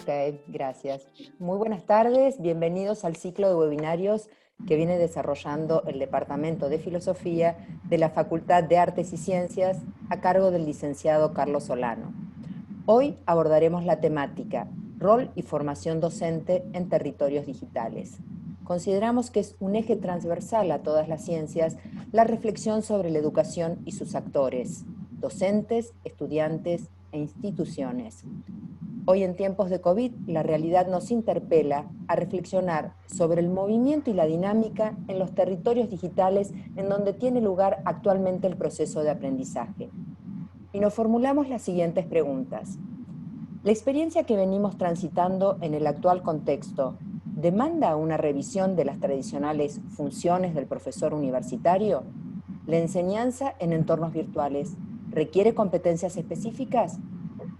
Ok, gracias. Muy buenas tardes, bienvenidos al ciclo de webinarios que viene desarrollando el Departamento de Filosofía de la Facultad de Artes y Ciencias a cargo del licenciado Carlos Solano. Hoy abordaremos la temática Rol y formación docente en territorios digitales. Consideramos que es un eje transversal a todas las ciencias la reflexión sobre la educación y sus actores, docentes, estudiantes e instituciones. Hoy en tiempos de COVID, la realidad nos interpela a reflexionar sobre el movimiento y la dinámica en los territorios digitales en donde tiene lugar actualmente el proceso de aprendizaje. Y nos formulamos las siguientes preguntas. ¿La experiencia que venimos transitando en el actual contexto demanda una revisión de las tradicionales funciones del profesor universitario? ¿La enseñanza en entornos virtuales requiere competencias específicas?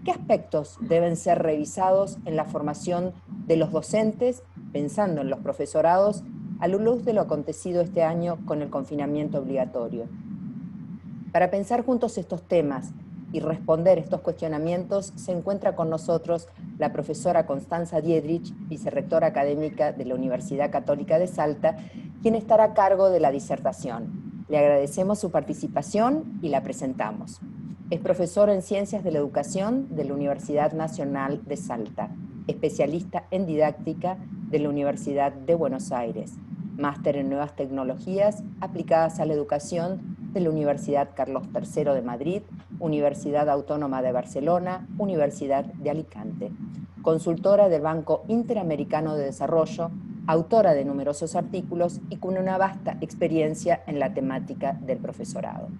¿Qué aspectos deben ser revisados en la formación de los docentes, pensando en los profesorados, a la luz de lo acontecido este año con el confinamiento obligatorio? Para pensar juntos estos temas y responder estos cuestionamientos, se encuentra con nosotros la profesora Constanza Diedrich, vicerrectora académica de la Universidad Católica de Salta, quien estará a cargo de la disertación. Le agradecemos su participación y la presentamos. Es profesora en Ciencias de la Educación de la Universidad Nacional de Salta, especialista en didáctica de la Universidad de Buenos Aires, máster en Nuevas Tecnologías aplicadas a la educación de la Universidad Carlos III de Madrid, Universidad Autónoma de Barcelona, Universidad de Alicante. Consultora del Banco Interamericano de Desarrollo, autora de numerosos artículos y con una vasta experiencia en la temática del profesorado.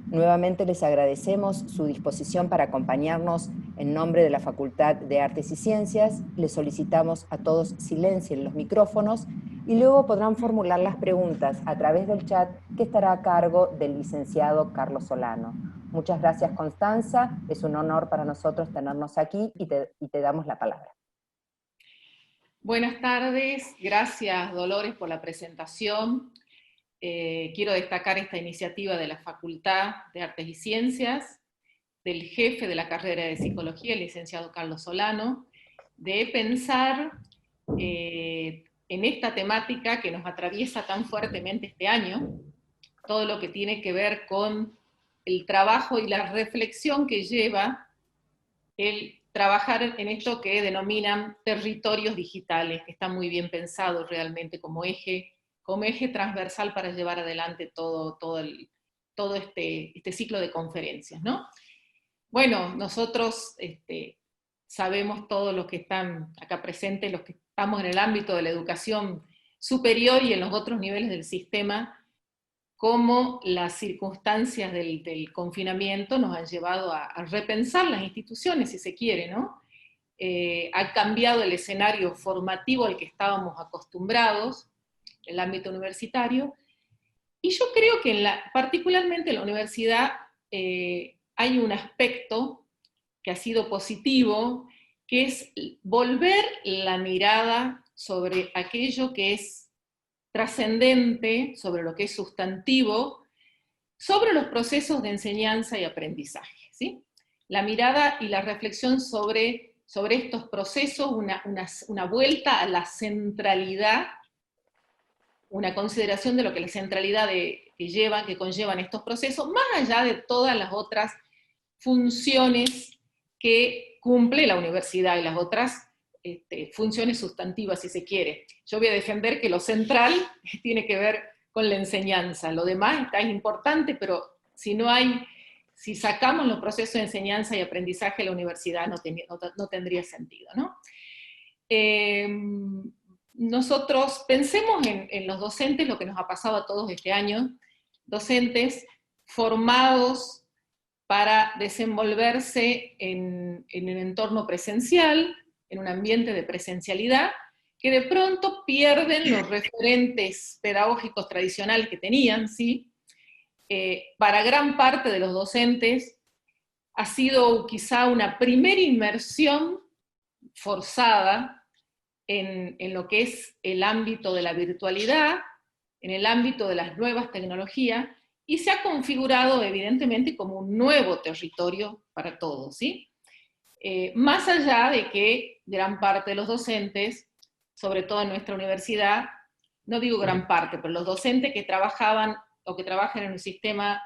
Nuevamente les agradecemos su disposición para acompañarnos en nombre de la Facultad de Artes y Ciencias. Les solicitamos a todos silencien los micrófonos y luego podrán formular las preguntas a través del chat que estará a cargo del licenciado Carlos Solano. Muchas gracias, Constanza. Es un honor para nosotros tenernos aquí y te damos la palabra. Buenas tardes, gracias Dolores por la presentación. Quiero destacar esta iniciativa de la Facultad de Artes y Ciencias, del jefe de la carrera de Psicología, el licenciado Carlos Solano, de pensar en esta temática que nos atraviesa tan fuertemente este año, todo lo que tiene que ver con el trabajo y la reflexión que lleva el trabajar en esto que denominan territorios digitales, que está muy bien pensado realmente como eje transversal para llevar adelante todo este ciclo de conferencias, ¿no? Bueno, nosotros sabemos todos los que están acá presentes, los que estamos en el ámbito de la educación superior y en los otros niveles del sistema, cómo las circunstancias del confinamiento nos han llevado a repensar las instituciones, si se quiere, ¿no? Ha cambiado el escenario formativo al que estábamos acostumbrados, el ámbito universitario, y yo creo que particularmente en la universidad hay un aspecto que ha sido positivo, que es volver la mirada sobre aquello que es trascendente, sobre lo que es sustantivo, sobre los procesos de enseñanza y aprendizaje, ¿sí? La mirada y la reflexión sobre estos procesos, una vuelta a la centralidad, una consideración de lo que la centralidad que conllevan estos procesos, más allá de todas las otras funciones que cumple la universidad y las otras funciones sustantivas, si se quiere. Yo voy a defender que lo central tiene que ver con la enseñanza, lo demás es importante, pero si sacamos los procesos de enseñanza y aprendizaje de la universidad no tendría sentido, ¿no? Nosotros pensemos en los docentes, lo que nos ha pasado a todos este año, docentes formados para desenvolverse en un entorno presencial, en un ambiente de presencialidad, que de pronto pierden los referentes pedagógicos tradicionales que tenían, ¿sí? Para gran parte de los docentes ha sido quizá una primera inmersión forzada en lo que es el ámbito de la virtualidad, en el ámbito de las nuevas tecnologías, y se ha configurado evidentemente como un nuevo territorio para todos, ¿sí? Más allá de que gran parte de los docentes, sobre todo en nuestra universidad, no digo gran parte, pero los docentes que trabajaban o que trabajan en un sistema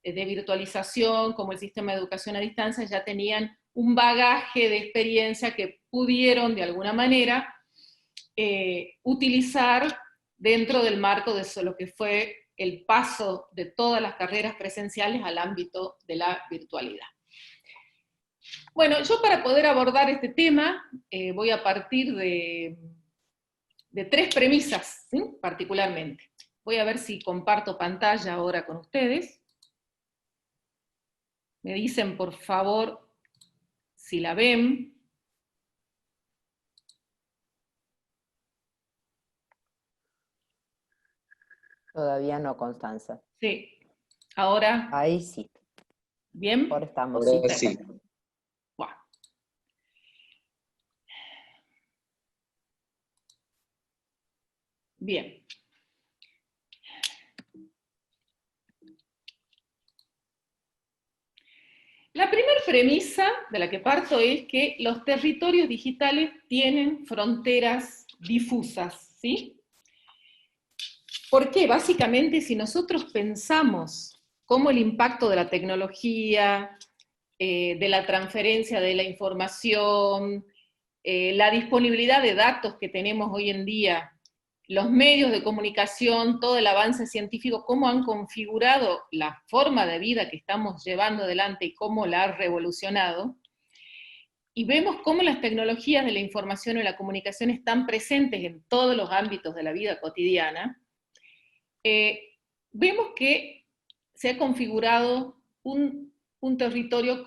de virtualización, como el sistema de educación a distancia, ya tenían un bagaje de experiencia que pudieron de alguna manera utilizar dentro del marco de lo que fue el paso de todas las carreras presenciales al ámbito de la virtualidad. Bueno, yo para poder abordar este tema voy a partir de 3 premisas, ¿sí? Particularmente. Voy a ver si comparto pantalla ahora con ustedes. Me dicen, por favor, si la ven. Todavía no, Constanza. Sí. Ahora. Ahí sí. ¿Bien? Ahora estamos. Ahora sí. Wow. Bien. La primera premisa de la que parto es que los territorios digitales tienen fronteras difusas, ¿sí? ¿Por qué? Básicamente, si nosotros pensamos cómo el impacto de la tecnología, de la transferencia de la información, la disponibilidad de datos que tenemos hoy en día, los medios de comunicación, todo el avance científico, cómo han configurado la forma de vida que estamos llevando adelante y cómo la ha revolucionado, y vemos cómo las tecnologías de la información y la comunicación están presentes en todos los ámbitos de la vida cotidiana, vemos que se ha configurado un territorio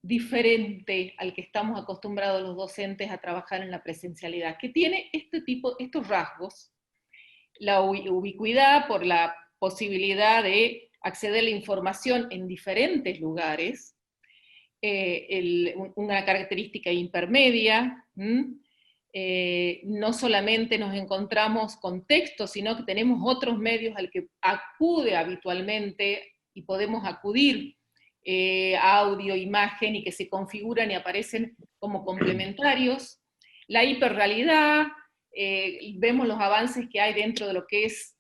diferente al que estamos acostumbrados los docentes a trabajar en la presencialidad, que tiene estos rasgos: la ubicuidad por la posibilidad de acceder a la información en diferentes lugares, una característica intermedia, no solamente nos encontramos con texto, sino que tenemos otros medios al que acude habitualmente y podemos acudir, audio, imagen, y que se configuran y aparecen como complementarios. La hiperrealidad, vemos los avances que hay dentro de lo que es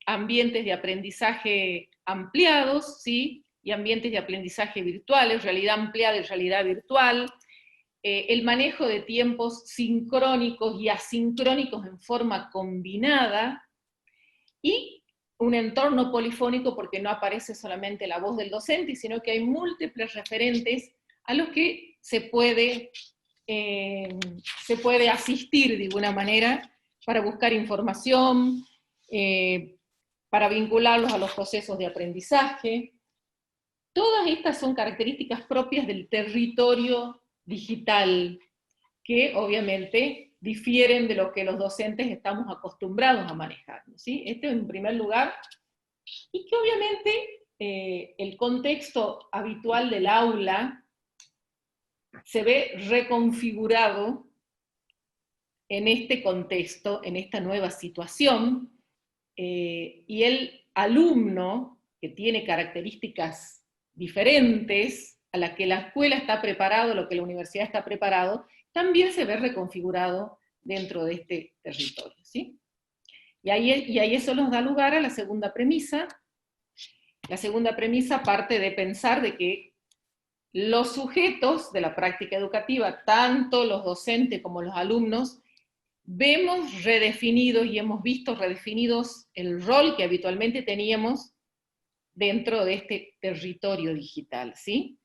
ambientes de aprendizaje ampliados, ¿sí? Y ambientes de aprendizaje virtuales, realidad ampliada y realidad virtual, el manejo de tiempos sincrónicos y asincrónicos en forma combinada, y un entorno polifónico porque no aparece solamente la voz del docente, sino que hay múltiples referentes a los que se puede asistir de alguna manera para buscar información, para vincularlos a los procesos de aprendizaje. Todas estas son características propias del territorio digital, que obviamente difieren de lo que los docentes estamos acostumbrados a manejar, ¿sí? Este en primer lugar, y que obviamente el contexto habitual del aula se ve reconfigurado en este contexto, en esta nueva situación, y el alumno, que tiene características diferentes a las que la escuela está preparado, lo que la universidad está preparado, también se ve reconfigurado dentro de este territorio, ¿sí? Y ahí eso nos da lugar a la segunda premisa. La segunda premisa parte de pensar de que los sujetos de la práctica educativa, tanto los docentes como los alumnos, vemos redefinidos y hemos visto redefinidos el rol que habitualmente teníamos dentro de este territorio digital, ¿sí?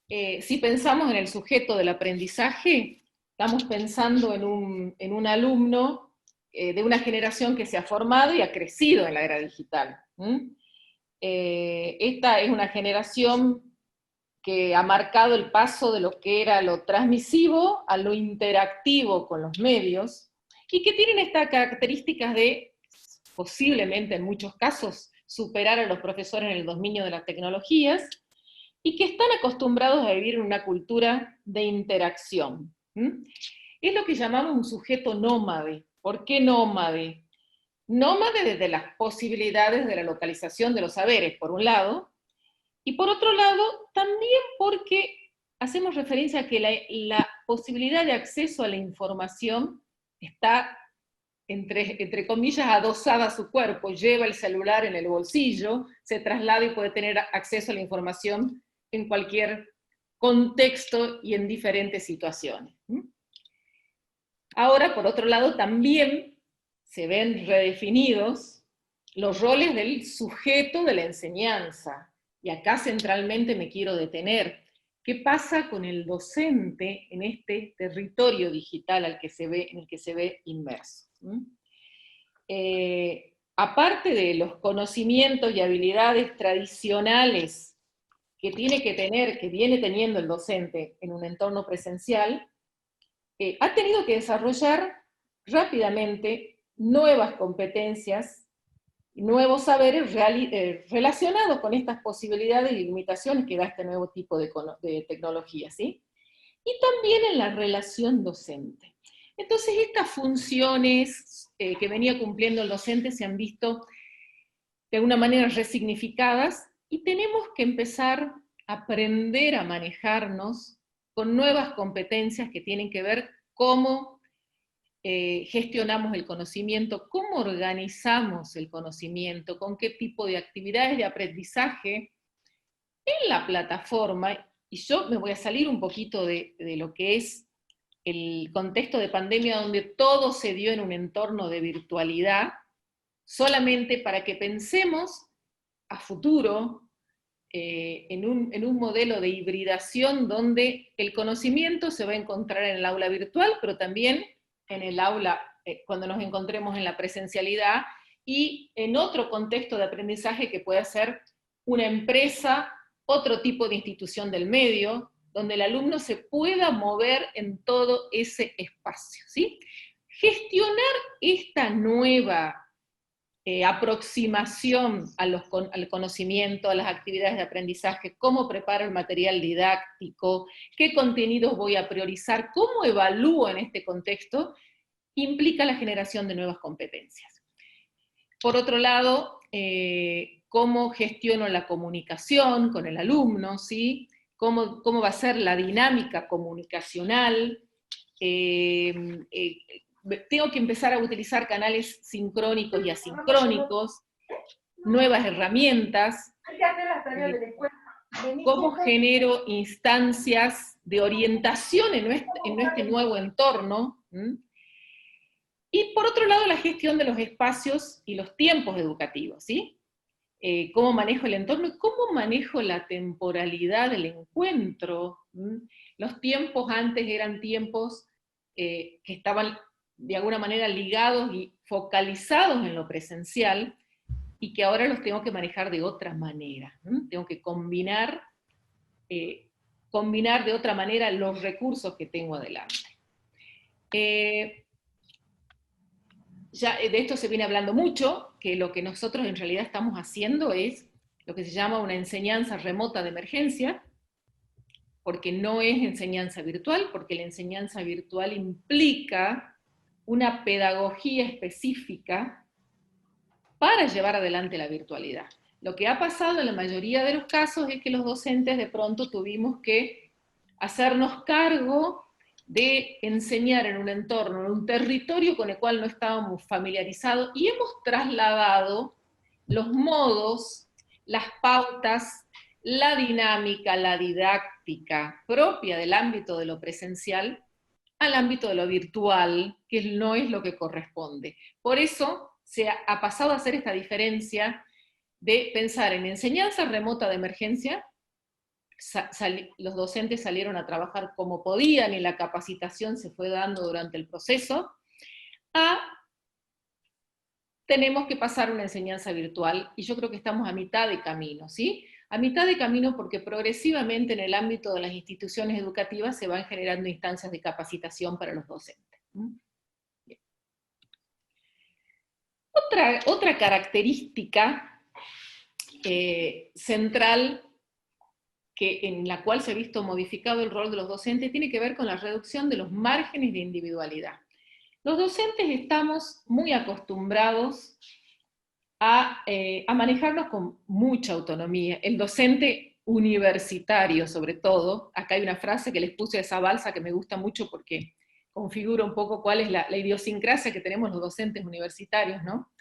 Si pensamos en el sujeto del aprendizaje, estamos pensando en un alumno de una generación que se ha formado y ha crecido en la era digital. Esta es una generación que ha marcado el paso de lo que era lo transmisivo a lo interactivo con los medios, y que tienen estas características de, posiblemente en muchos casos, superar a los profesores en el dominio de las tecnologías, y que están acostumbrados a vivir en una cultura de interacción. Es lo que llamamos un sujeto nómade. ¿Por qué nómade? Nómade desde las posibilidades de la localización de los saberes, por un lado, y por otro lado, también porque hacemos referencia a que la posibilidad de acceso a la información está, entre comillas, adosada a su cuerpo, lleva el celular en el bolsillo, se traslada y puede tener acceso a la información en cualquier contexto y en diferentes situaciones. Ahora, por otro lado, también se ven redefinidos los roles del sujeto de la enseñanza. Y acá centralmente me quiero detener. ¿Qué pasa con el docente en este territorio digital en el que se ve inmerso? Aparte de los conocimientos y habilidades tradicionales que tiene que tener, que viene teniendo el docente en un entorno presencial, ha tenido que desarrollar rápidamente nuevas competencias, nuevos saberes relacionados con estas posibilidades y limitaciones que da este nuevo tipo de tecnología, ¿sí? Y también en la relación docente. Entonces estas funciones que venía cumpliendo el docente se han visto de alguna manera resignificadas y tenemos que empezar a aprender a manejarnos con nuevas competencias que tienen que ver cómo gestionamos el conocimiento, cómo organizamos el conocimiento, con qué tipo de actividades de aprendizaje en la plataforma. Y yo me voy a salir un poquito de lo que es el contexto de pandemia, donde todo se dio en un entorno de virtualidad, solamente para que pensemos a futuro en un modelo de hibridación donde el conocimiento se va a encontrar en el aula virtual, pero también en el aula cuando nos encontremos en la presencialidad, y en otro contexto de aprendizaje que puede ser una empresa, otro tipo de institución del medio, donde el alumno se pueda mover en todo ese espacio, ¿sí? Gestionar esta nueva aproximación al conocimiento, a las actividades de aprendizaje, cómo preparo el material didáctico, qué contenidos voy a priorizar, cómo evalúo en este contexto, implica la generación de nuevas competencias. Por otro lado, cómo gestiono la comunicación con el alumno, ¿sí? Cómo va a ser la dinámica comunicacional, tengo que empezar a utilizar canales sincrónicos y asincrónicos, nuevas herramientas, cómo genero instancias de orientación en este nuevo entorno, y por otro lado la gestión de los espacios y los tiempos educativos, ¿sí? Cómo manejo el entorno y cómo manejo la temporalidad del encuentro. Los tiempos antes eran tiempos que estaban de alguna manera ligados y focalizados en lo presencial, y que ahora los tengo que manejar de otra manera. Tengo que combinar de otra manera los recursos que tengo adelante. Ya de esto se viene hablando mucho, que lo que nosotros en realidad estamos haciendo es lo que se llama una enseñanza remota de emergencia, porque no es enseñanza virtual, porque la enseñanza virtual implica una pedagogía específica para llevar adelante la virtualidad. Lo que ha pasado en la mayoría de los casos es que los docentes de pronto tuvimos que hacernos cargo de enseñar en un entorno, en un territorio con el cual no estábamos familiarizados, y hemos trasladado los modos, las pautas, la dinámica, la didáctica propia del ámbito de lo presencial al ámbito de lo virtual, que no es lo que corresponde. Por eso se ha pasado a hacer esta diferencia de pensar en enseñanza remota de emergencia. Los docentes salieron a trabajar como podían y la capacitación se fue dando durante el proceso, tenemos que pasar una enseñanza virtual, y yo creo que estamos a mitad de camino, ¿sí? A mitad de camino porque progresivamente en el ámbito de las instituciones educativas se van generando instancias de capacitación para los docentes. Otra característica central en la cual se ha visto modificado el rol de los docentes tiene que ver con la reducción de los márgenes de individualidad. Los docentes estamos muy acostumbrados a manejarnos con mucha autonomía. El docente universitarios sobre todo. Acá hay una frase que les puse a esa balsa que me gusta mucho porque configura un poco cuál es la idiosincrasia que tenemos los docentes universitarios, ¿no?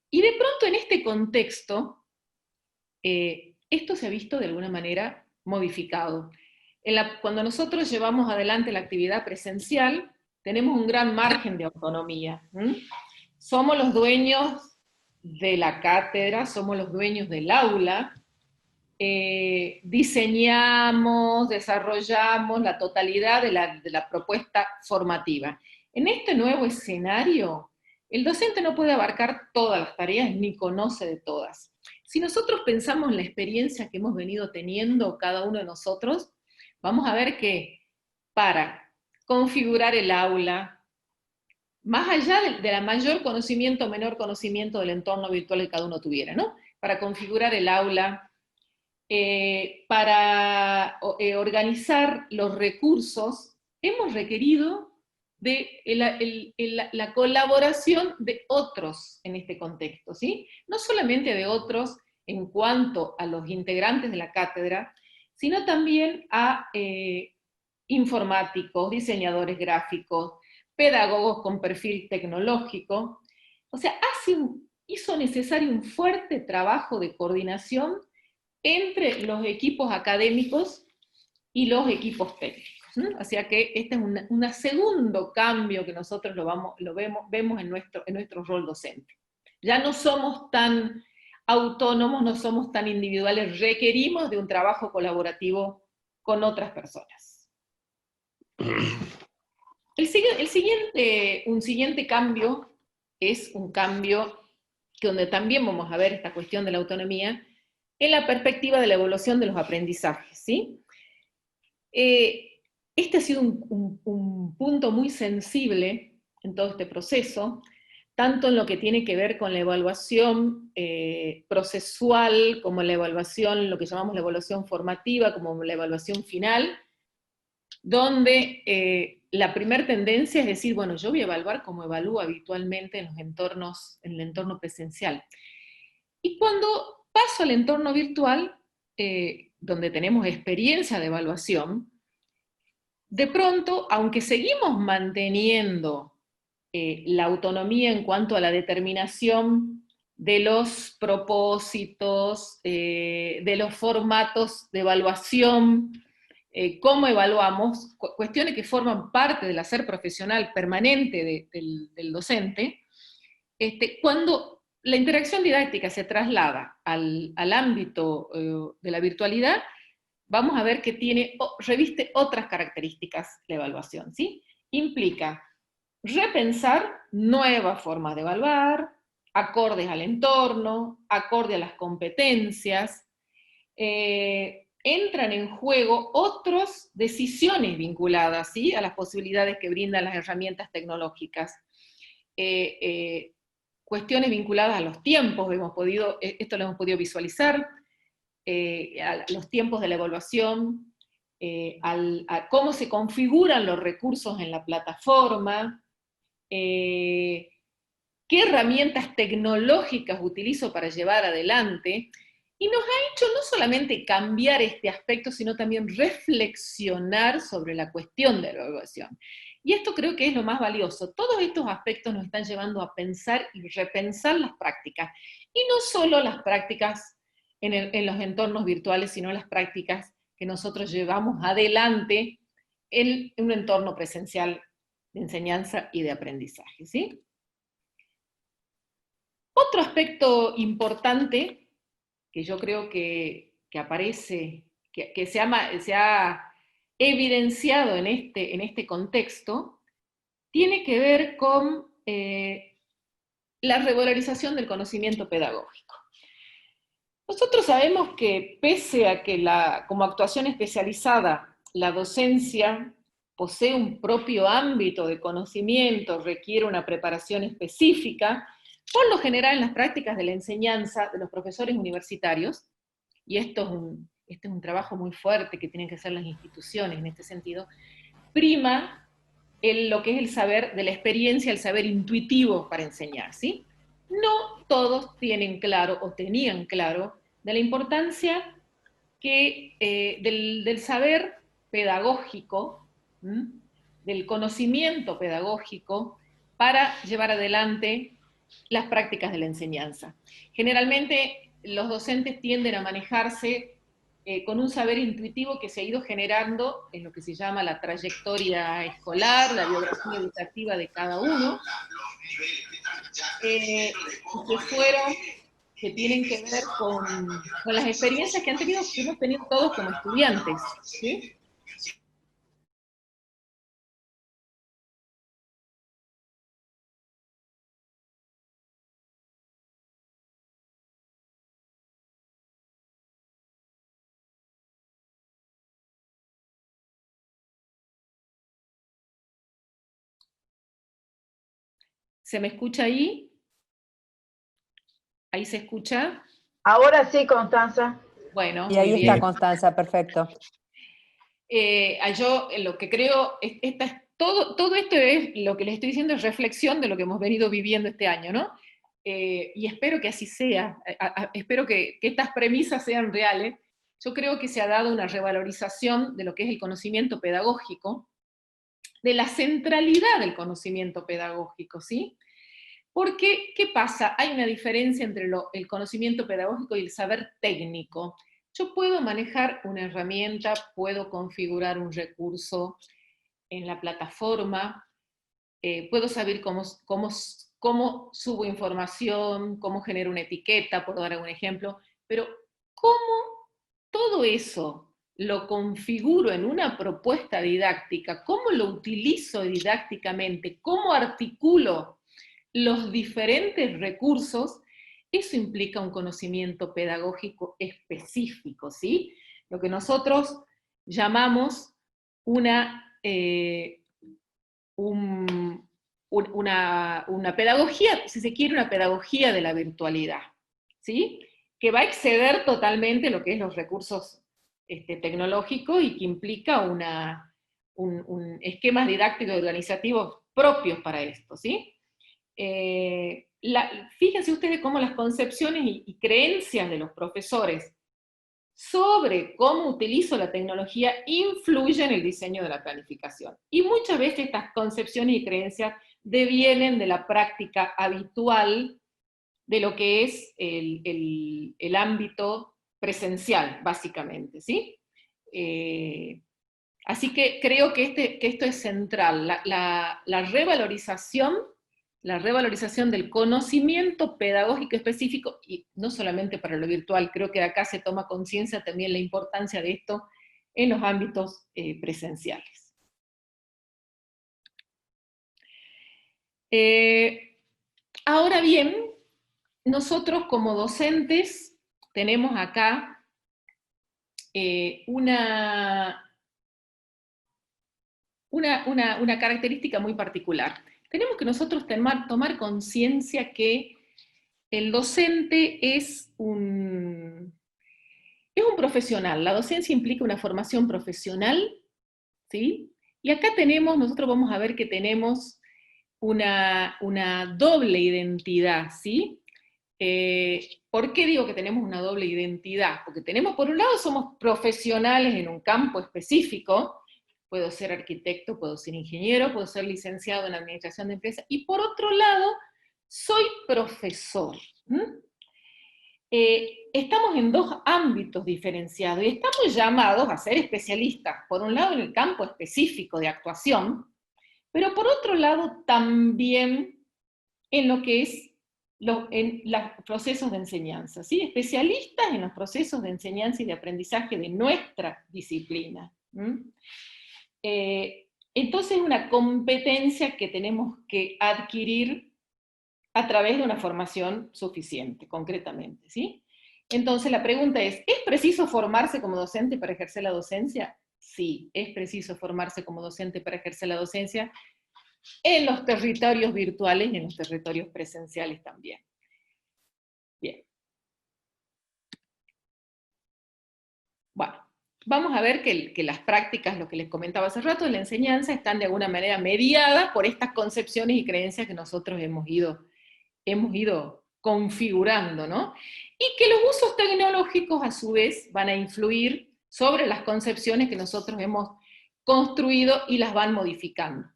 Y de pronto en este contexto, esto se ha visto de alguna manera modificado. Cuando nosotros llevamos adelante la actividad presencial, tenemos un gran margen de autonomía. Somos los dueños de la cátedra, somos los dueños del aula, diseñamos, desarrollamos la totalidad de la propuesta formativa. En este nuevo escenario, el docente no puede abarcar todas las tareas ni conoce de todas. Si nosotros pensamos en la experiencia que hemos venido teniendo cada uno de nosotros, vamos a ver que para configurar el aula, más allá de la mayor conocimiento o menor conocimiento del entorno virtual que cada uno tuviera, ¿no? Para configurar el aula, para organizar los recursos, hemos requerido de la colaboración de otros en este contexto, ¿sí? No solamente de otros en cuanto a los integrantes de la cátedra, sino también a informáticos, diseñadores gráficos, pedagogos con perfil tecnológico. O sea, hizo necesario un fuerte trabajo de coordinación entre los equipos académicos y los equipos técnicos. O sea que este es un segundo cambio que nosotros vemos en nuestro rol docente. Ya no somos tan autónomos, no somos tan individuales, requerimos de un trabajo colaborativo con otras personas. Un siguiente cambio es un cambio donde también vamos a ver esta cuestión de la autonomía en la perspectiva de la evaluación de los aprendizajes, ¿sí? Este ha sido un punto muy sensible en todo este proceso, tanto en lo que tiene que ver con la evaluación procesual, como la evaluación, lo que llamamos la evaluación formativa, como la evaluación final, donde la primera tendencia es decir, bueno, yo voy a evaluar como evalúo habitualmente en el entorno presencial. Y cuando paso al entorno virtual, donde tenemos experiencia de evaluación, de pronto, aunque seguimos manteniendo la autonomía en cuanto a la determinación de los propósitos, de los formatos de evaluación, cómo evaluamos, cuestiones que forman parte del hacer profesional permanente del docente, cuando la interacción didáctica se traslada al ámbito de la virtualidad, vamos a ver que reviste otras características la evaluación, ¿sí? Implica repensar nuevas formas de evaluar, acordes al entorno, acorde a las competencias, entran en juego otras decisiones vinculadas, ¿sí?, a las posibilidades que brindan las herramientas tecnológicas. Cuestiones vinculadas a los tiempos, esto lo hemos podido visualizar, a los tiempos de la evaluación, a cómo se configuran los recursos en la plataforma, qué herramientas tecnológicas utilizo para llevar adelante, y nos ha hecho no solamente cambiar este aspecto, sino también reflexionar sobre la cuestión de la evaluación. Y esto creo que es lo más valioso. Todos estos aspectos nos están llevando a pensar y repensar las prácticas, y no solo las prácticas en los entornos virtuales, sino las prácticas que nosotros llevamos adelante en un entorno presencial de enseñanza y de aprendizaje, ¿sí? Otro aspecto importante que yo creo que aparece, que se ha evidenciado en este contexto, tiene que ver con la revalorización del conocimiento pedagógico. Nosotros sabemos que pese a que como actuación especializada la docencia posee un propio ámbito de conocimiento, requiere una preparación específica, por lo general en las prácticas de la enseñanza de los profesores universitarios, y este es un trabajo muy fuerte que tienen que hacer las instituciones en este sentido, prima lo que es el saber de la experiencia, el saber intuitivo para enseñar, ¿sí? No todos tienen claro o tenían claro de la importancia del saber pedagógico, del conocimiento pedagógico para llevar adelante las prácticas de la enseñanza. Generalmente los docentes tienden a manejarse con un saber intuitivo que se ha ido generando en lo que se llama la trayectoria escolar, la biografía educativa de cada uno, que tienen que ver con las experiencias que hemos tenido todos como estudiantes, ¿sí? ¿Se me escucha ahí? ¿Ahí se escucha? Ahora sí, Constanza. Bueno, y ahí muy bien. está Constanza, perfecto. Yo lo que creo, todo esto es, lo que les estoy diciendo es reflexión de lo que hemos venido viviendo este año, ¿no? Y espero que así sea, espero que estas premisas sean reales. Yo creo que se ha dado una revalorización de lo que es el conocimiento pedagógico, de la centralidad del conocimiento pedagógico, ¿sí? Porque, ¿qué pasa? Hay una diferencia entre el conocimiento pedagógico y el saber técnico. Yo puedo manejar una herramienta, puedo configurar un recurso en la plataforma, puedo saber cómo subo información, cómo genero una etiqueta, por dar algún ejemplo, pero ¿cómo todo eso lo configuro en una propuesta didáctica? ¿Cómo lo utilizo didácticamente? ¿Cómo articulo los diferentes recursos? Eso implica un conocimiento pedagógico específico, ¿sí? Lo que nosotros llamamos una pedagogía, si se quiere, una pedagogía de la virtualidad, ¿sí? Que va a exceder totalmente lo que es los recursos tecnológicos y que implica esquemas didácticos y organizativos propios para esto, ¿sí? Fíjense ustedes cómo las concepciones y creencias de los profesores sobre cómo utilizo la tecnología influye en el diseño de la planificación. Y muchas veces estas concepciones y creencias devienen de la práctica habitual de lo que es el ámbito presencial, básicamente, ¿sí? Así que creo que esto es central, la revalorización del conocimiento pedagógico específico, y no solamente para lo virtual, creo que acá se toma conciencia también la importancia de esto en los ámbitos presenciales. Ahora bien, nosotros como docentes tenemos acá una característica muy particular. Tenemos que nosotros tomar conciencia que el docente es un profesional. La docencia implica una formación profesional, ¿sí? Y acá nosotros vamos a ver que tenemos una doble identidad, ¿sí? ¿Por qué digo que tenemos una doble identidad? Porque por un lado, somos profesionales en un campo específico, puedo ser arquitecto, puedo ser ingeniero, puedo ser licenciado en administración de empresas, y por otro lado, soy profesor. Estamos en dos ámbitos diferenciados, y estamos llamados a ser especialistas, por un lado en el campo específico de actuación, pero por otro lado también en lo que es en los procesos de enseñanza, ¿sí? Especialistas en los procesos de enseñanza y de aprendizaje de nuestra disciplina. Entonces es una competencia que tenemos que adquirir a través de una formación suficiente, concretamente, ¿sí? Entonces la pregunta ¿es preciso formarse como docente para ejercer la docencia? Sí, es preciso formarse como docente para ejercer la docencia, en los territorios virtuales y en los territorios presenciales también. Bien. Bueno, vamos a ver que las prácticas, lo que les comentaba hace rato, de la enseñanza, están de alguna manera mediadas por estas concepciones y creencias que nosotros hemos ido configurando, ¿no? Y que los usos tecnológicos tecnológicos a su vez van a influir sobre las concepciones que nosotros hemos construido y las van modificando.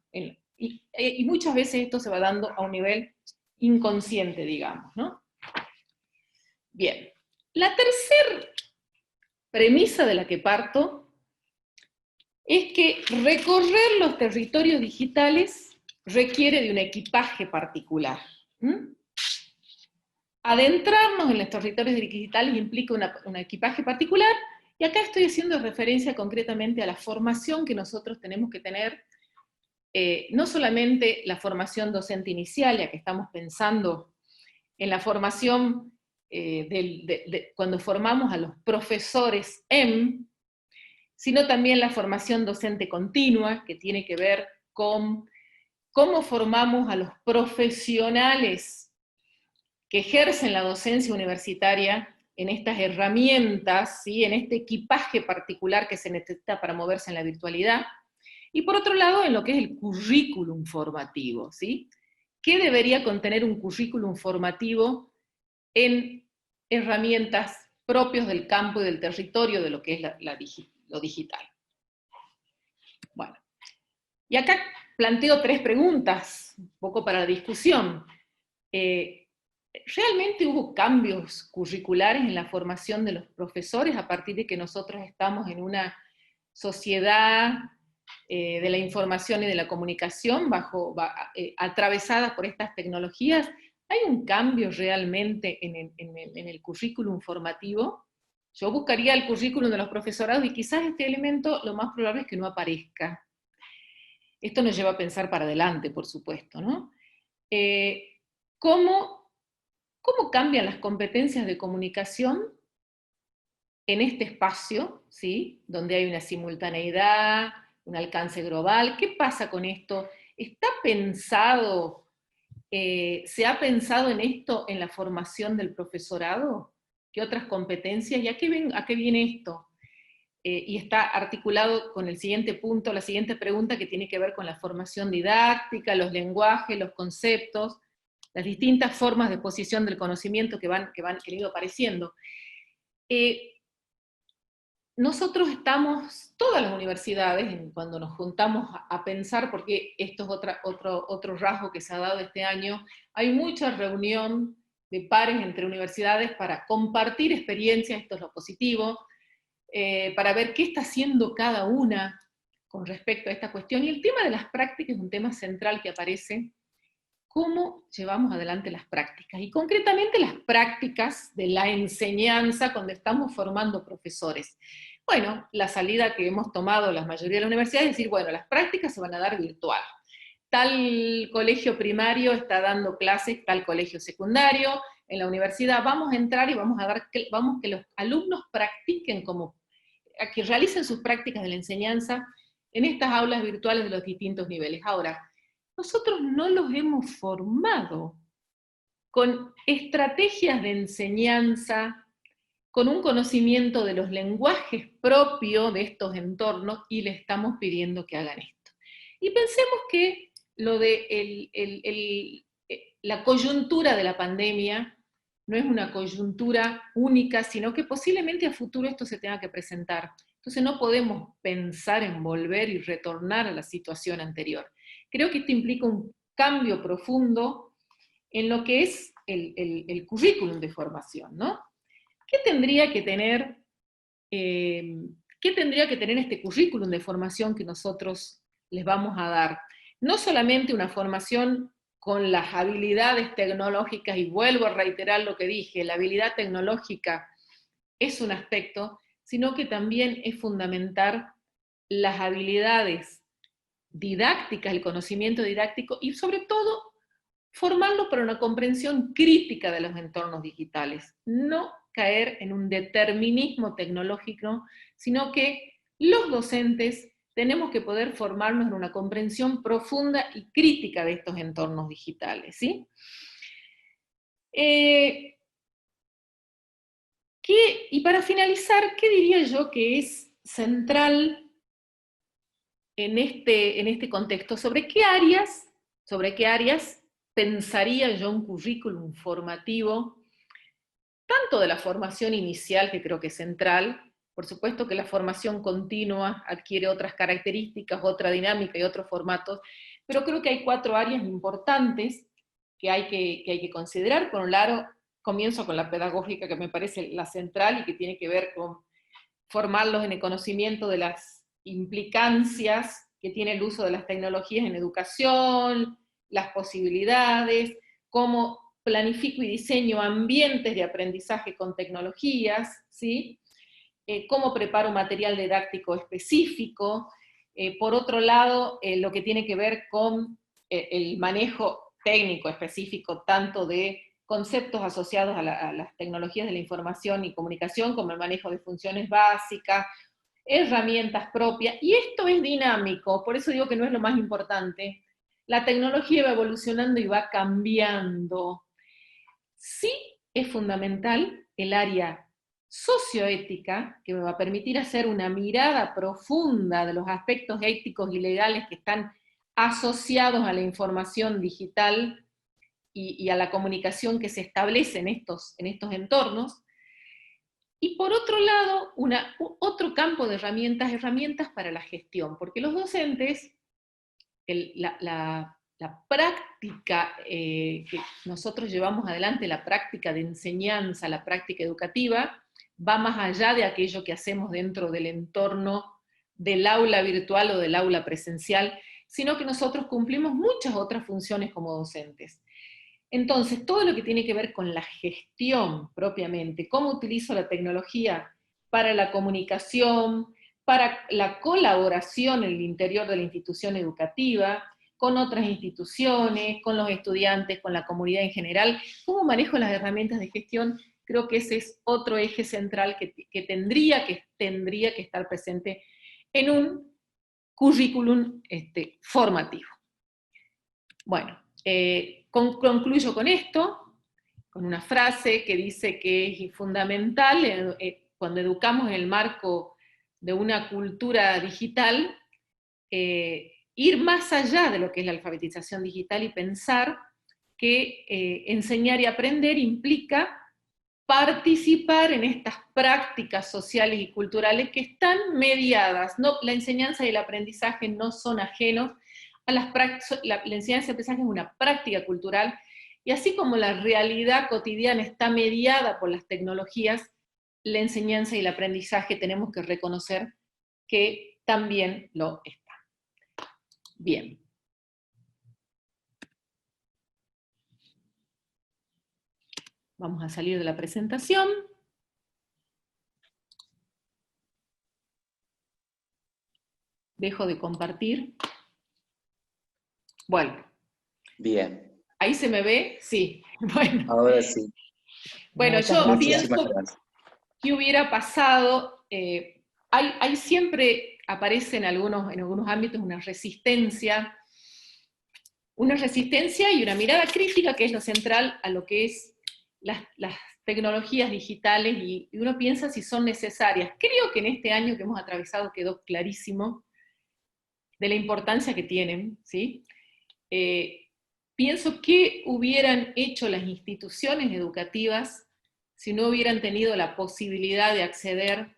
Y muchas veces esto se va dando a un nivel inconsciente, digamos, ¿no? Bien, la tercera premisa de la que parto es que recorrer los territorios digitales requiere de un equipaje particular. Adentrarnos en los territorios digitales implica un equipaje particular, y acá estoy haciendo referencia concretamente a la formación que nosotros tenemos que tener, no solamente la formación docente inicial, ya que estamos pensando en la formación cuando formamos a los profesores sino también la formación docente continua, que tiene que ver con cómo formamos a los profesionales que ejercen la docencia universitaria en estas herramientas, ¿sí? En este equipaje particular que se necesita para moverse en la virtualidad, y por otro lado en lo que es el currículum formativo, ¿sí? ¿Qué debería contener un currículum formativo en herramientas propios del campo y del territorio de lo que es lo digital? Bueno, y acá planteo 3 preguntas, un poco para la discusión. ¿Realmente hubo cambios curriculares en la formación de los profesores a partir de que nosotros estamos en una sociedad de la información y de la comunicación atravesada por estas tecnologías? ¿Hay un cambio realmente en el currículum formativo? Yo buscaría el currículum de los profesorados y quizás este elemento lo más probable es que no aparezca. Esto nos lleva a pensar para adelante, por supuesto, ¿no? ¿Cómo cambian las competencias de comunicación en este espacio, ¿sí? Donde hay una simultaneidad, un alcance global? ¿Qué pasa con esto? ¿Está pensado, se ha pensado en esto en la formación del profesorado? ¿Qué otras competencias? ¿Y a qué viene esto? Y está articulado con el siguiente punto, la siguiente pregunta, que tiene que ver con la formación didáctica, los lenguajes, los conceptos, las distintas formas de exposición del conocimiento que han ido apareciendo. Nosotros estamos, todas las universidades, cuando nos juntamos a pensar, porque esto es otro rasgo que se ha dado este año, hay mucha reunión de pares entre universidades para compartir experiencias, esto es lo positivo, para ver qué está haciendo cada una con respecto a esta cuestión. Y el tema de las prácticas es un tema central que aparece. ¿Cómo llevamos adelante las prácticas? Y concretamente las prácticas de la enseñanza cuando estamos formando profesores. Bueno, la salida que hemos tomado la mayoría de las universidades es decir, bueno, las prácticas se van a dar virtual. Tal colegio primario está dando clases, tal colegio secundario, en la universidad vamos a entrar y vamos que los alumnos practiquen a que realicen sus prácticas de la enseñanza en estas aulas virtuales de los distintos niveles. Ahora, nosotros no los hemos formado con estrategias de enseñanza, con un conocimiento de los lenguajes propios de estos entornos, y le estamos pidiendo que hagan esto. Y pensemos que lo de la coyuntura de la pandemia no es una coyuntura única, sino que posiblemente a futuro esto se tenga que presentar. Entonces no podemos pensar en volver y retornar a la situación anterior. Creo que esto implica un cambio profundo en lo que es el currículum de formación, ¿no? ¿Qué tendría que tener este currículum de formación que nosotros les vamos a dar? No solamente una formación con las habilidades tecnológicas, y vuelvo a reiterar lo que dije, la habilidad tecnológica es un aspecto, sino que también es fundamental las habilidades didácticas, el conocimiento didáctico, y sobre todo formarlo para una comprensión crítica de los entornos digitales. No caer en un determinismo tecnológico, sino que los docentes tenemos que poder formarnos en una comprensión profunda y crítica de estos entornos digitales, ¿sí? Y para finalizar, ¿qué diría yo que es central en este contexto? ¿Sobre qué áreas pensaría yo un currículum formativo tanto de la formación inicial, que creo que es central. Por supuesto que la formación continua adquiere otras características, otra dinámica y otros formatos, pero creo que hay 4 áreas importantes que hay que considerar. Por un lado, comienzo con la pedagógica, que me parece la central y que tiene que ver con formarlos en el conocimiento de las implicancias que tiene el uso de las tecnologías en educación, las posibilidades, cómo planifico y diseño ambientes de aprendizaje con tecnologías, ¿sí? Cómo preparo material didáctico específico. Por otro lado, lo que tiene que ver con el manejo técnico específico, tanto de conceptos asociados a las tecnologías de la información y comunicación, como el manejo de funciones básicas, herramientas propias, y esto es dinámico, por eso digo que no es lo más importante. La tecnología va evolucionando y va cambiando. Sí es fundamental el área socioética, que me va a permitir hacer una mirada profunda de los aspectos éticos y legales que están asociados a la información digital y a la comunicación que se establece en estos entornos. Y por otro lado, otro campo de herramientas para la gestión, porque los docentes, la práctica que nosotros llevamos adelante, la práctica de enseñanza, la práctica educativa, va más allá de aquello que hacemos dentro del entorno del aula virtual o del aula presencial, sino que nosotros cumplimos muchas otras funciones como docentes. Entonces, todo lo que tiene que ver con la gestión propiamente, cómo utilizo la tecnología para la comunicación, para la colaboración en el interior de la institución educativa, con otras instituciones, con los estudiantes, con la comunidad en general, cómo manejo las herramientas de gestión, creo que ese es otro eje central que tendría que estar presente en un currículum formativo. Bueno, concluyo con esto, con una frase que dice que es fundamental, cuando educamos en el marco de una cultura digital, ir más allá de lo que es la alfabetización digital y pensar que enseñar y aprender implica participar en estas prácticas sociales y culturales que están mediadas. No, la enseñanza y el aprendizaje no son ajenos a las prácticas. La enseñanza y el aprendizaje es una práctica cultural, y así como la realidad cotidiana está mediada por las tecnologías, la enseñanza y el aprendizaje tenemos que reconocer que también lo está. Bien. Vamos a salir de la presentación. Dejo de compartir. Bueno. Bien. ¿Ahí se me ve? Sí. Bueno. Ahora sí. Bueno, Muchas yo gracias. pienso que hubiera pasado, hay siempre aparece en algunos ámbitos una resistencia y una mirada crítica, que es lo central a lo que es las tecnologías digitales, y uno piensa si son necesarias. Creo que en este año que hemos atravesado quedó clarísimo de la importancia que tienen, ¿sí? Pienso que hubieran hecho las instituciones educativas si no hubieran tenido la posibilidad de acceder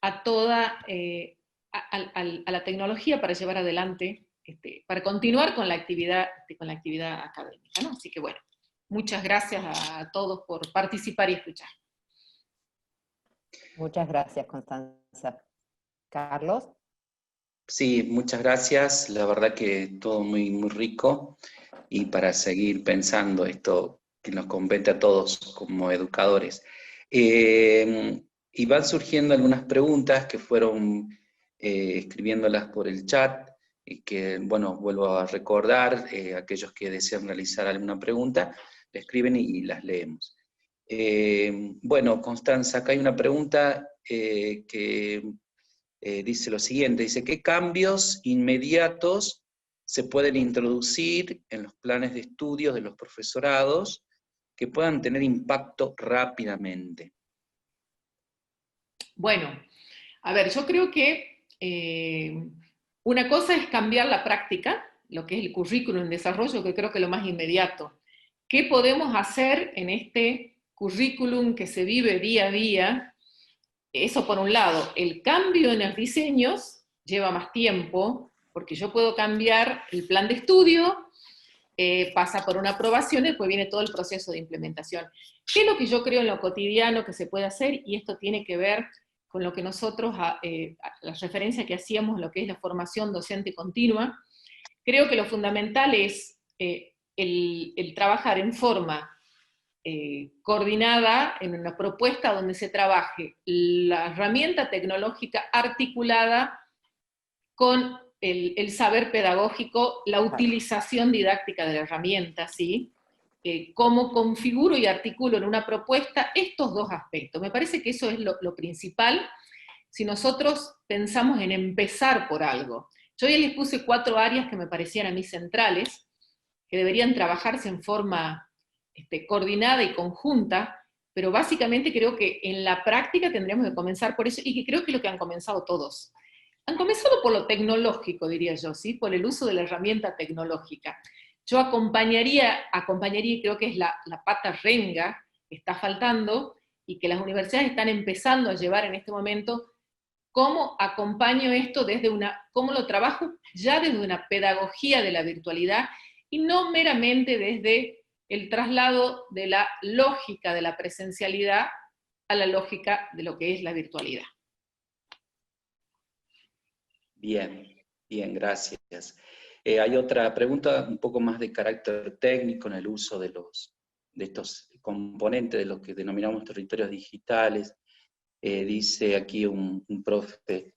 a toda, a la tecnología para llevar adelante, para continuar con la actividad académica, ¿no? Así que bueno, muchas gracias a todos por participar y escuchar. Muchas gracias, Constanza. Carlos. Sí, muchas gracias. La verdad que todo muy, muy rico, y para seguir pensando esto que nos compete a todos como educadores. Y van surgiendo algunas preguntas que fueron escribiéndolas por el chat, y que, bueno, vuelvo a recordar, aquellos que desean realizar alguna pregunta, le escriben y las leemos. Bueno, Constanza, acá hay una pregunta que dice lo siguiente, dice, ¿qué cambios inmediatos se pueden introducir en los planes de estudios de los profesorados que puedan tener impacto rápidamente? Bueno, a ver, yo creo que una cosa es cambiar la práctica, lo que es el currículum en desarrollo, que creo que es lo más inmediato. ¿Qué podemos hacer en este currículum que se vive día a día. Eso por un lado. El cambio en los diseños lleva más tiempo, porque yo puedo cambiar el plan de estudio, pasa por una aprobación y después viene todo el proceso de implementación. ¿Qué es lo que yo creo en lo cotidiano que se puede hacer? Y esto tiene que ver con lo que nosotros, la referencia que hacíamos en lo que es la formación docente continua. Creo que lo fundamental es el trabajar en forma coordinada, en una propuesta donde se trabaje la herramienta tecnológica articulada con el saber pedagógico, la utilización didáctica de la herramienta, ¿sí? Cómo configuro y articulo en una propuesta estos dos aspectos. Me parece que eso es lo principal si nosotros pensamos en empezar por algo. Yo ya les puse 4 áreas que me parecían a mí centrales, que deberían trabajarse en forma coordinada y conjunta, pero básicamente creo que en la práctica tendremos que comenzar por eso, y que creo que es lo que han comenzado todos. Han comenzado por lo tecnológico, diría yo, ¿sí? Por el uso de la herramienta tecnológica. Yo acompañaría y creo que es la pata renga que está faltando, y que las universidades están empezando a llevar en este momento. ¿Cómo acompaño esto cómo lo trabajo ya desde una pedagogía de la virtualidad, y no meramente desde el traslado de la lógica de la presencialidad a la lógica de lo que es la virtualidad? Bien, bien, gracias. Hay otra pregunta un poco más de carácter técnico en el uso de estos componentes de los que denominamos territorios digitales. Dice aquí un profe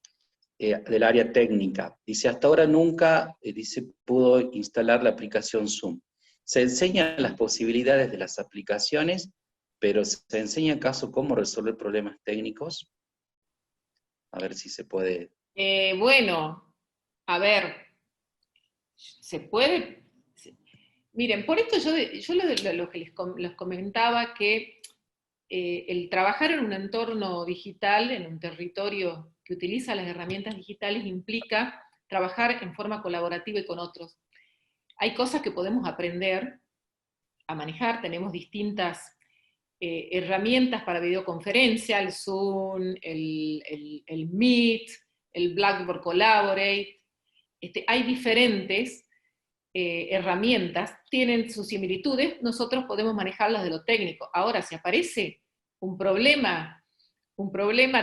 del área técnica, dice, hasta ahora nunca pudo instalar la aplicación Zoom. Se enseñan las posibilidades de las aplicaciones, pero ¿se enseña acaso cómo resolver problemas técnicos? A ver si se puede. Bueno, a ver, se puede. Miren, por esto yo lo que les comentaba, que el trabajar en un entorno digital, en un territorio que utiliza las herramientas digitales, implica trabajar en forma colaborativa y con otros. Hay cosas que podemos aprender a manejar, tenemos distintas herramientas para videoconferencia, el Zoom, el Meet, el Blackboard Collaborate. Hay diferentes herramientas, tienen sus similitudes, nosotros podemos manejarlas de lo técnico. Ahora, si aparece un problema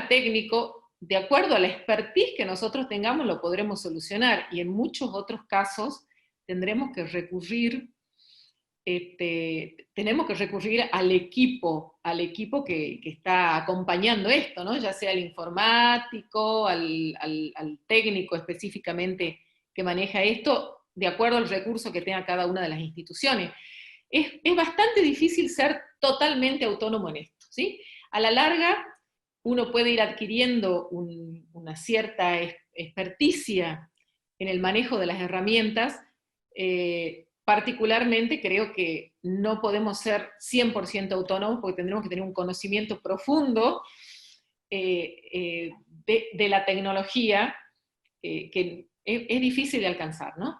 técnico, de acuerdo a la expertise que nosotros tengamos, lo podremos solucionar, y en muchos otros casos tendremos que recurrir al equipo que está acompañando esto, ¿no? Ya sea el informático, al técnico específicamente que maneja esto, de acuerdo al recurso que tenga cada una de las instituciones. Es bastante difícil ser totalmente autónomo en esto, ¿sí? A la larga, uno puede ir adquiriendo una cierta experticia en el manejo de las herramientas. Particularmente creo que no podemos ser 100% autónomos, porque tendremos que tener un conocimiento profundo de la tecnología, que es difícil de alcanzar, ¿no?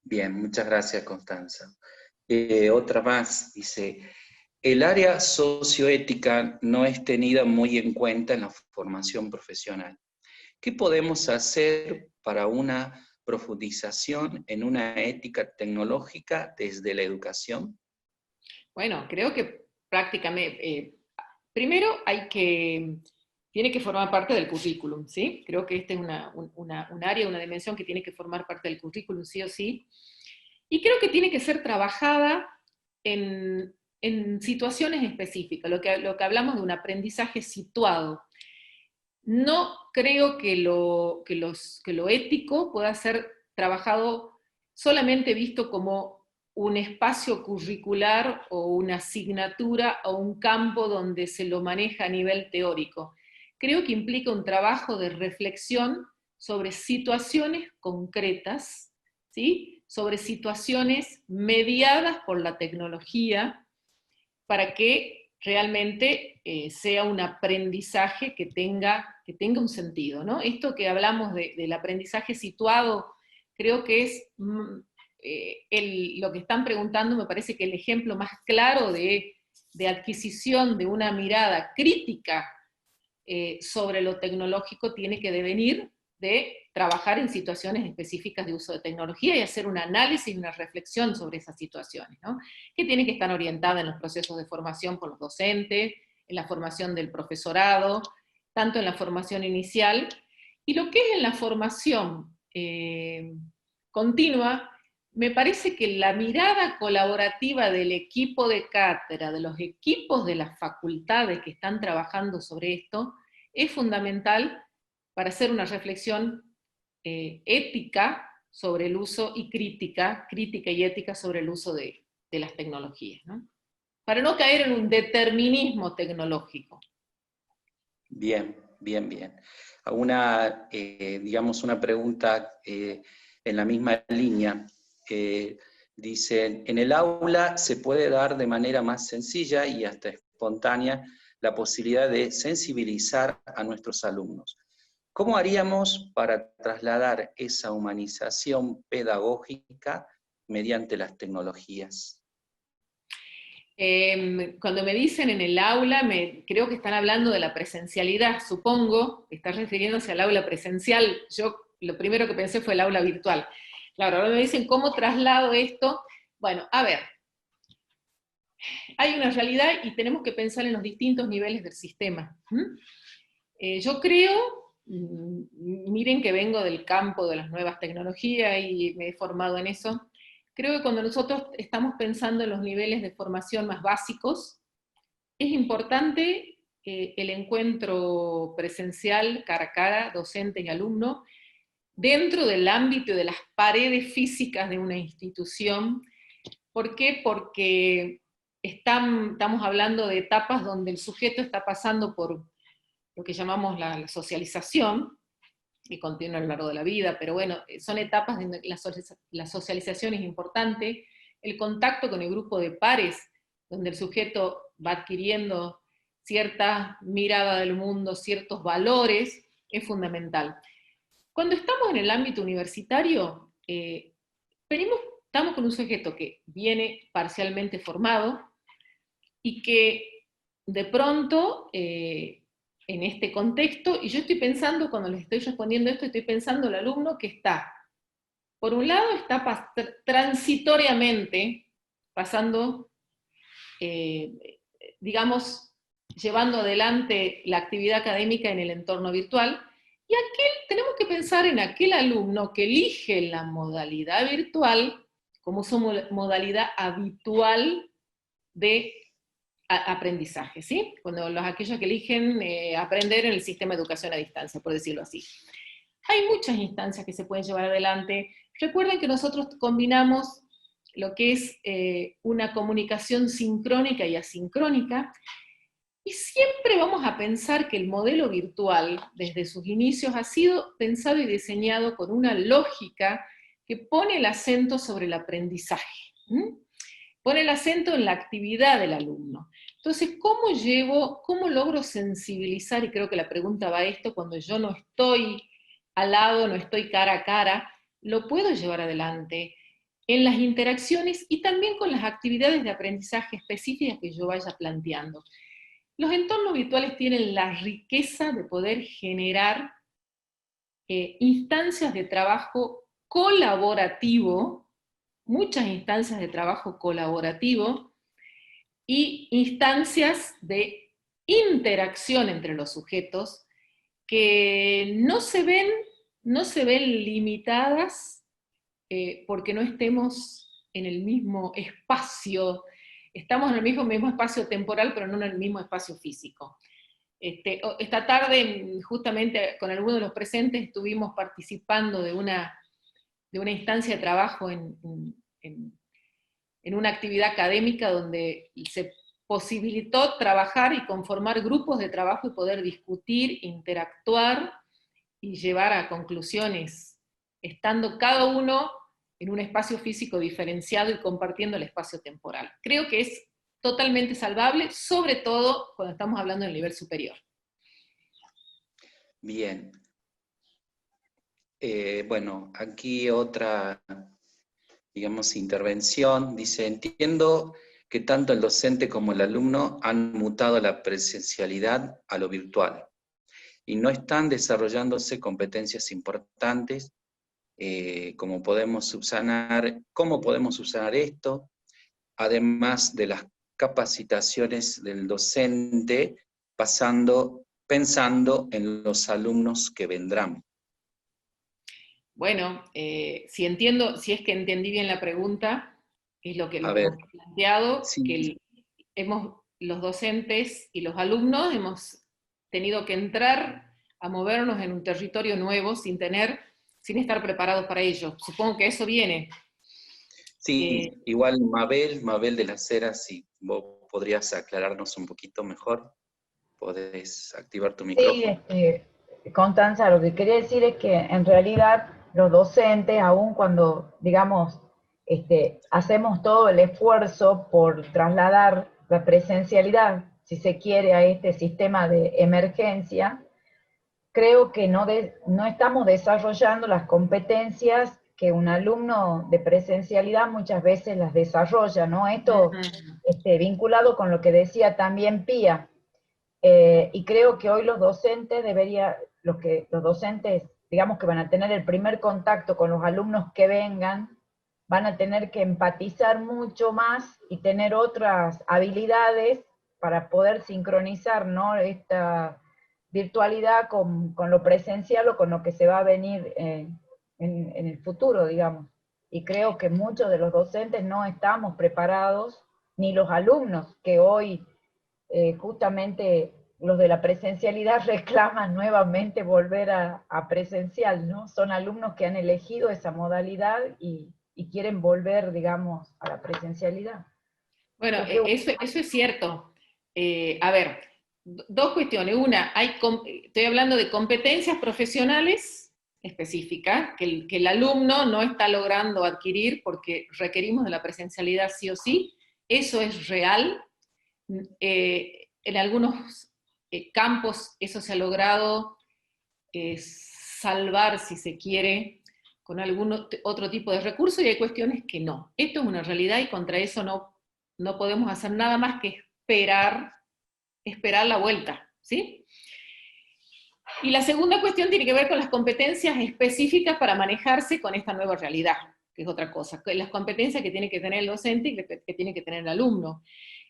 Bien, muchas gracias, Constanza. Otra más, dice, el área socioética no es tenida muy en cuenta en la formación profesional. ¿Qué podemos hacer para una profundización en una ética tecnológica desde la educación? Bueno, creo que prácticamente, primero tiene que formar parte del currículum, ¿sí? Creo que esta es un área, una dimensión que tiene que formar parte del currículum, sí o sí. Y creo que tiene que ser trabajada en situaciones específicas, lo que hablamos de un aprendizaje situado. No creo que lo ético pueda ser trabajado solamente visto como un espacio curricular o una asignatura o un campo donde se lo maneja a nivel teórico. Creo que implica un trabajo de reflexión sobre situaciones concretas, ¿sí? Sobre situaciones mediadas por la tecnología, para que realmente sea un aprendizaje que tenga un sentido, ¿no? Esto que hablamos del aprendizaje situado, creo que es lo que están preguntando, me parece que el ejemplo más claro de adquisición de una mirada crítica sobre lo tecnológico tiene que devenir de trabajar en situaciones específicas de uso de tecnología y hacer un análisis y una reflexión sobre esas situaciones, ¿no? Que tienen que estar orientadas en los procesos de formación por los docentes, en la formación del profesorado, tanto en la formación inicial, y lo que es en la formación continua, me parece que la mirada colaborativa del equipo de cátedra, de los equipos de las facultades que están trabajando sobre esto, es fundamental para hacer una reflexión ética sobre el uso y crítica y ética sobre el uso de las tecnologías, ¿no? Para no caer en un determinismo tecnológico. Bien, bien, bien. Digamos, una pregunta en la misma línea. Dicen, en el aula se puede dar de manera más sencilla y hasta espontánea la posibilidad de sensibilizar a nuestros alumnos. ¿Cómo haríamos para trasladar esa humanización pedagógica mediante las tecnologías? Cuando me dicen en el aula, creo que están hablando de la presencialidad, supongo, que están refiriéndose al aula presencial. Yo lo primero que pensé fue el aula virtual. Claro, ahora me dicen, ¿cómo traslado esto? Bueno, a ver, hay una realidad y tenemos que pensar en los distintos niveles del sistema. Yo creo, miren que vengo del campo de las nuevas tecnologías y me he formado en eso, creo que cuando nosotros estamos pensando en los niveles de formación más básicos, es importante el encuentro presencial, cara a cara, docente y alumno, dentro del ámbito de las paredes físicas de una institución. ¿Por qué? Porque estamos hablando de etapas donde el sujeto está pasando por lo que llamamos la socialización, que continúa a lo largo de la vida, pero bueno, son etapas donde la socialización es importante, el contacto con el grupo de pares, donde el sujeto va adquiriendo cierta mirada del mundo, ciertos valores, es fundamental. Cuando estamos en el ámbito universitario, estamos con un sujeto que viene parcialmente formado y que de pronto, en este contexto, y yo estoy pensando, cuando les estoy respondiendo esto, estoy pensando el alumno que está, por un lado, está transitoriamente pasando, digamos, llevando adelante la actividad académica en el entorno virtual, y tenemos que pensar en aquel alumno que elige la modalidad virtual como su modalidad habitual de aprendizaje, ¿sí? Aquellos que eligen aprender en el sistema de educación a distancia, por decirlo así. Hay muchas instancias que se pueden llevar adelante. Recuerden que nosotros combinamos lo que es una comunicación sincrónica y asincrónica, y siempre vamos a pensar que el modelo virtual, desde sus inicios, ha sido pensado y diseñado con una lógica que pone el acento sobre el aprendizaje. Pone el acento en la actividad del alumno. Entonces, ¿cómo logro sensibilizar? Y creo que la pregunta va a esto, cuando yo no estoy al lado, no estoy cara a cara, lo puedo llevar adelante en las interacciones y también con las actividades de aprendizaje específicas que yo vaya planteando. Los entornos virtuales tienen la riqueza de poder generar instancias de trabajo colaborativo, muchas instancias de trabajo colaborativo y instancias de interacción entre los sujetos que no se ven limitadas porque no estemos en el mismo espacio. Estamos en el mismo espacio temporal, pero no en el mismo espacio físico. Esta tarde, justamente con algunos de los presentes, estuvimos participando de una instancia de trabajo en una actividad académica donde se posibilitó trabajar y conformar grupos de trabajo y poder discutir, interactuar y llevar a conclusiones, estando cada uno en un espacio físico diferenciado y compartiendo el espacio temporal. Creo que es totalmente salvable, sobre todo cuando estamos hablando del nivel superior. Bien. Bueno, aquí otra digamos, intervención. Dice, entiendo que tanto el docente como el alumno han mutado la presencialidad a lo virtual y no están desarrollándose competencias importantes, cómo podemos subsanar esto, además de las capacitaciones del docente, pensando en los alumnos que vendrán. Bueno, si es que entendí bien la pregunta, es lo que A ver, hemos planteado, sí, que los docentes y los alumnos hemos tenido que entrar a movernos en un territorio nuevo sin estar preparados para ello. Supongo que eso viene. sí, igual Mabel de las Heras, si vos podrías aclararnos un poquito mejor, podés activar tu micrófono. Constanza, lo que quería decir es que en realidad los docentes, aun cuando, digamos, hacemos todo el esfuerzo por trasladar la presencialidad, si se quiere, a este sistema de emergencia, creo que no estamos desarrollando las competencias que un alumno de presencialidad muchas veces las desarrolla, ¿no? Esto vinculado con lo que decía también Pía, y creo que hoy los docentes los docentes, digamos, que van a tener el primer contacto con los alumnos que vengan, van a tener que empatizar mucho más y tener otras habilidades para poder sincronizar, ¿no?, esta virtualidad con lo presencial o con lo que se va a venir en el futuro, digamos. Y creo que muchos de los docentes no estamos preparados, ni los alumnos que hoy justamente los de la presencialidad reclaman nuevamente volver a presencial, ¿no? Son alumnos que han elegido esa modalidad y quieren volver, digamos, a la presencialidad. Bueno, Porque, eso es cierto. A ver, dos cuestiones. Una, estoy hablando de competencias profesionales específicas que el alumno no está logrando adquirir porque requerimos de la presencialidad sí o sí. Eso es real. En algunos campos eso se ha logrado salvar, si se quiere, con algún otro tipo de recurso, y hay cuestiones que no. Esto es una realidad y contra eso no podemos hacer nada más que esperar la vuelta, ¿sí? Y la segunda cuestión tiene que ver con las competencias específicas para manejarse con esta nueva realidad, que es otra cosa, las competencias que tiene que tener el docente y que tiene que tener el alumno.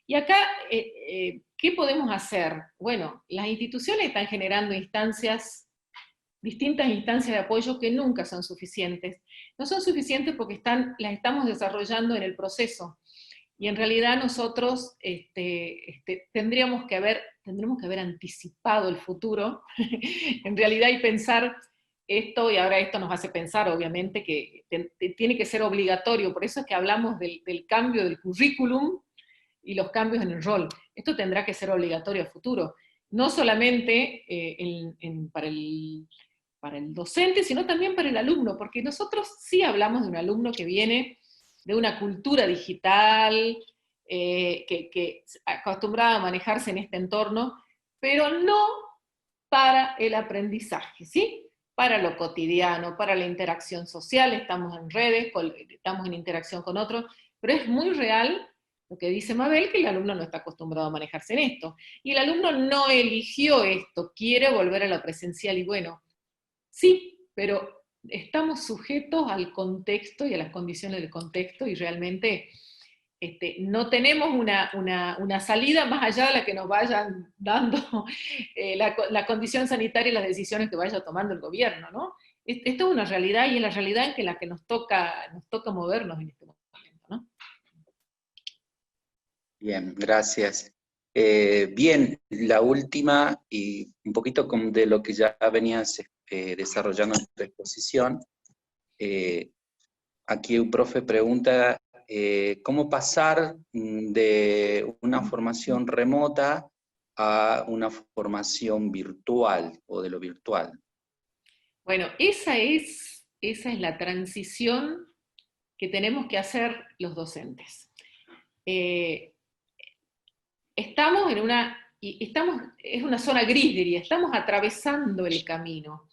Y acá, ¿qué podemos hacer? Bueno, las instituciones están generando distintas instancias de apoyo que nunca son suficientes. No son suficientes porque las estamos desarrollando en el proceso. Y en realidad nosotros tendríamos que haber anticipado el futuro, en realidad, y pensar esto, y ahora esto nos hace pensar, obviamente, que tiene que ser obligatorio, por eso es que hablamos del cambio del currículum y los cambios en el rol. Esto tendrá que ser obligatorio a futuro, no solamente para el docente, sino también para el alumno, porque nosotros sí hablamos de un alumno que viene de una cultura digital, que acostumbrada a manejarse en este entorno, pero no para el aprendizaje, ¿sí? Para lo cotidiano, para la interacción social, estamos en redes, estamos en interacción con otros, pero es muy real lo que dice Mabel, que el alumno no está acostumbrado a manejarse en esto. Y el alumno no eligió esto, quiere volver a lo presencial, y bueno, sí, pero estamos sujetos al contexto y a las condiciones del contexto, y realmente no tenemos una salida más allá de la que nos vayan dando la condición sanitaria y las decisiones que vaya tomando el gobierno, ¿no? Esto es una realidad, y es la realidad en la que nos toca movernos en este momento, ¿no? Bien, gracias. Bien, la última, y un poquito de lo que ya venías desarrollando en tu exposición, aquí un profe pregunta, ¿cómo pasar de una formación remota a una formación virtual o de lo virtual? Bueno, esa es la transición que tenemos que hacer los docentes. Estamos es una zona gris, diría, estamos atravesando el camino.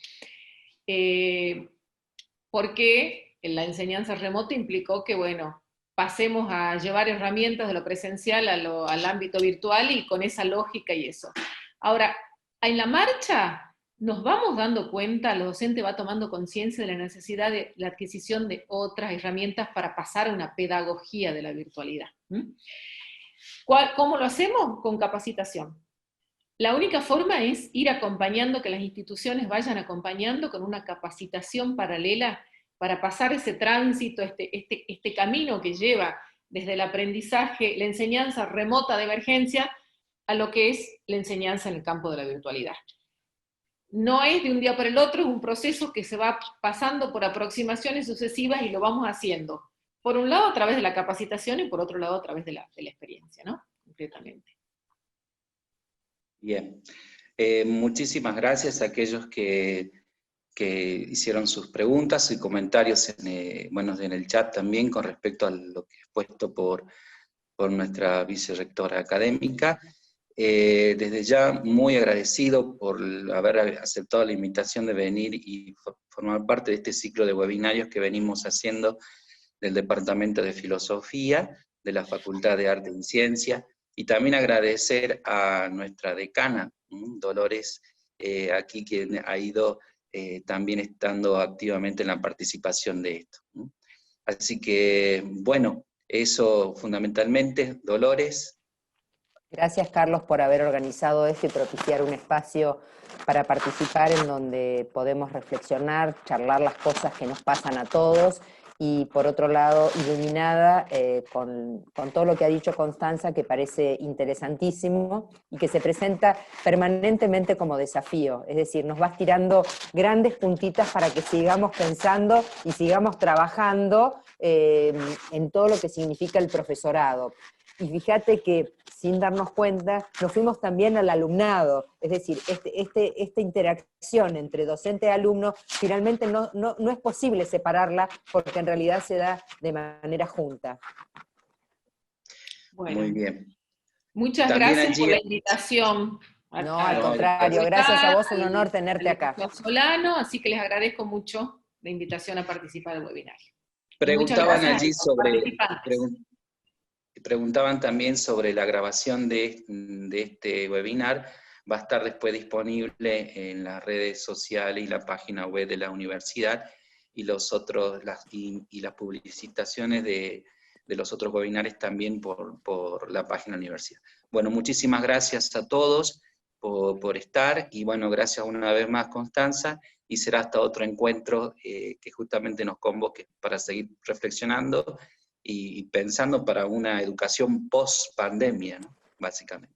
Porque la enseñanza remota implicó que, bueno, pasemos a llevar herramientas de lo presencial al ámbito virtual y con esa lógica y eso. Ahora, en la marcha nos vamos dando cuenta, el docente va tomando conciencia de la necesidad de la adquisición de otras herramientas para pasar a una pedagogía de la virtualidad. ¿Cómo lo hacemos? Con capacitación. La única forma es ir acompañando, que las instituciones vayan acompañando con una capacitación paralela para pasar ese tránsito, este camino que lleva desde el aprendizaje, la enseñanza remota de emergencia, a lo que es la enseñanza en el campo de la virtualidad. No es de un día para el otro, es un proceso que se va pasando por aproximaciones sucesivas y lo vamos haciendo. Por un lado a través de la capacitación y por otro lado a través de la experiencia, ¿no? Concretamente. Bien. Muchísimas gracias a aquellos que hicieron sus preguntas y comentarios en el chat también con respecto a lo que es puesto por nuestra vicerrectora académica. Desde ya muy agradecido por haber aceptado la invitación de venir y formar parte de este ciclo de webinarios que venimos haciendo del Departamento de Filosofía, de la Facultad de Arte y Ciencia, y también agradecer a nuestra decana, Dolores, aquí quien ha ido también estando activamente en la participación de esto. Así que, bueno, eso fundamentalmente, Dolores. Gracias, Carlos, por haber organizado esto y propiciar un espacio para participar en donde podemos reflexionar, charlar las cosas que nos pasan a todos, y por otro lado, iluminada con todo lo que ha dicho Constanza, que parece interesantísimo y que se presenta permanentemente como desafío. Es decir, nos vas tirando grandes puntitas para que sigamos pensando y sigamos trabajando en todo lo que significa el profesorado. Y fíjate que, sin darnos cuenta, nos fuimos también al alumnado, es decir, esta interacción entre docente y alumno, finalmente no es posible separarla, porque en realidad se da de manera junta. Bueno, muy bien. Muchas también gracias allí por la invitación. No, al contrario, gracias a vos, un honor tenerte acá. Solano, así que les agradezco mucho la invitación a participar del webinario. Preguntaban allí preguntaban también sobre la grabación de este webinar. Va a estar después disponible en las redes sociales y la página web de la universidad, y las publicitaciones de los otros webinars también por la página de la universidad. Bueno, muchísimas gracias a todos por estar, y bueno, gracias una vez más, Constanza, y será hasta otro encuentro que justamente nos convoque para seguir reflexionando y pensando para una educación post-pandemia, ¿no? Básicamente.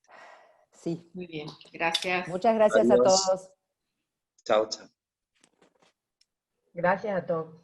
Sí. Muy bien, gracias. Muchas gracias. Adiós. A todos. Chao, chao. Gracias a todos.